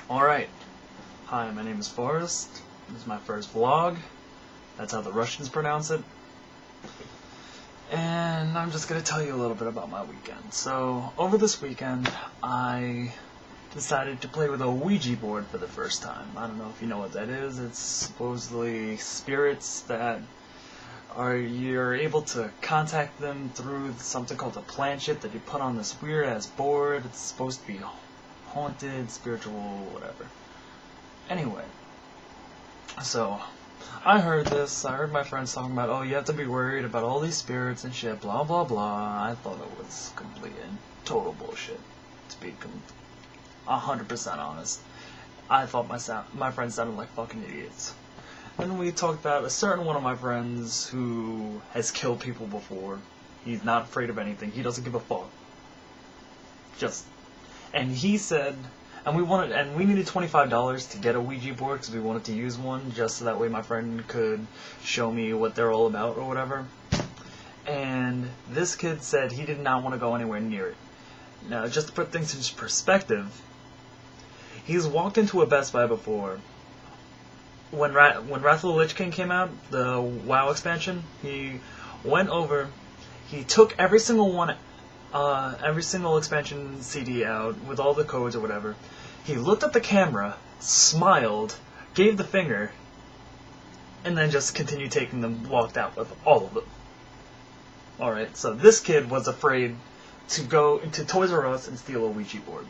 Alright, hi, my name is Forrest. This is my first vlog. That's how the Russians pronounce it. And I'm just going to tell you a little bit about my weekend. So, over this weekend, I decided to play with a Ouija board for the first time. I don't know if you know what that is. It's supposedly spirits that you're able to contact them through something called a planchette that you put on this weird-ass board. It's supposed to be haunted, spiritual, whatever. Anyway, so I heard this. I heard my friends talking about, oh, you have to be worried about all these spirits and shit, blah, blah, blah. I thought it was complete and total bullshit, to be 100% honest. I thought my friends sounded like fucking idiots. Then we talked about a certain one of my friends who has killed people before. He's not afraid of anything. He doesn't give a fuck. And he said, and we needed $25 to get a Ouija board because we wanted to use one, just so that way my friend could show me what they're all about or whatever. And this kid said he did not want to go anywhere near it. Now, just to put things into perspective, he's walked into a Best Buy before. When Wrath of the Lich King came out, the WoW expansion, he went over, he took every single expansion CD out with all the codes or whatever. He looked at the camera, smiled, gave the finger, and then just continued taking them, walked out with all of them. Alright, so this kid was afraid to go into Toys R Us and steal a Ouija board.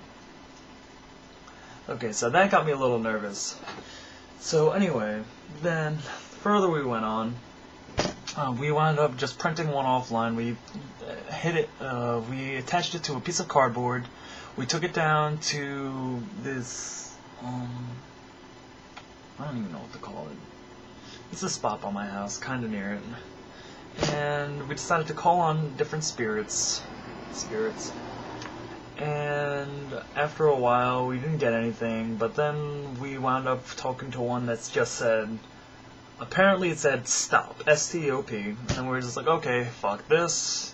Okay, so that got me a little nervous. So anyway, then further we went on. We wound up just printing one offline. We we attached it to a piece of cardboard. We took it down to this, I don't even know what to call it. It's a spot by my house, kind of near it. And we decided to call on different spirits. And after a while, we didn't get anything, but then we wound up talking to one that's just said, apparently it said stop, S-T-O-P, and we were just like, okay, fuck this,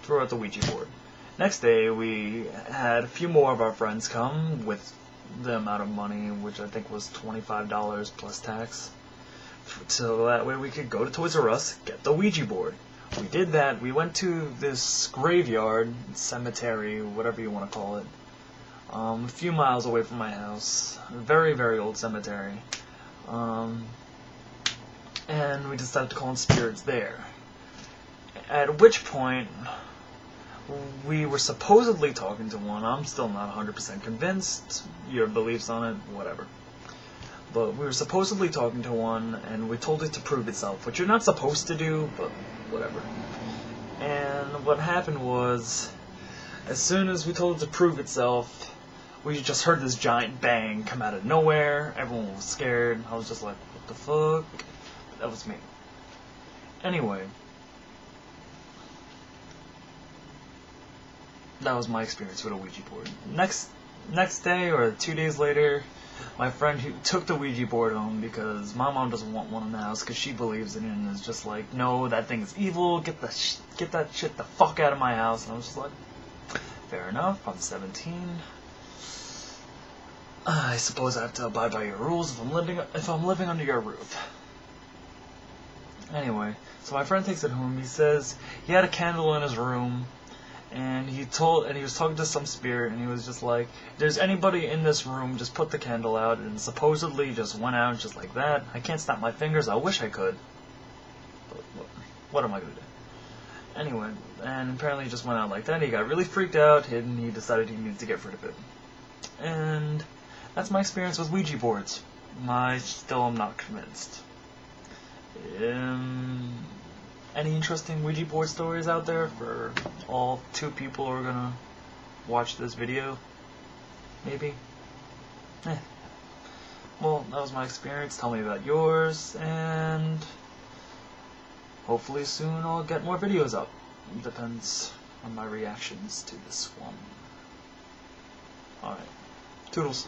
throw out the Ouija board. Next day, we had a few more of our friends come with the amount of money, which I think was $25 plus tax, so that way we could go to Toys R Us, get the Ouija board. We did that. We went to this graveyard, cemetery, whatever you want to call it, a few miles away from my house. A very, very old cemetery. And we decided to call in spirits there. At which point, we were supposedly talking to one. I'm still not 100% convinced. Your beliefs on it, whatever. But we were supposedly talking to one, and we told it to prove itself, which you're not supposed to do, but whatever. And what happened was, as soon as we told it to prove itself, we just heard this giant bang come out of nowhere. Everyone was scared. I was just like, what the fuck? That was me. Anyway, that was my experience with a Ouija board. Next day, or 2 days later, my friend who took the Ouija board home because my mom doesn't want one in the house because she believes in it and is just like, no, that thing is evil, get that shit the fuck out of my house. And I was just like, fair enough, I'm 17. I suppose I have to abide by your rules if I'm living under your roof. Anyway, so my friend takes it home. He says he had a candle in his room, and he was talking to some spirit, and he was just like, if there's anybody in this room, just put the candle out, and supposedly just went out just like that. I can't snap my fingers, I wish I could. But what am I going to do? Anyway, and apparently he just went out like that, he got really freaked out, and he decided he needed to get rid of it. And that's my experience with Ouija boards. I still am not convinced. Any interesting Ouija board stories out there for all 2 people who are gonna watch this video? Maybe? Well, that was my experience. Tell me about yours, and hopefully soon I'll get more videos up. It depends on my reactions to this one. Alright. Toodles.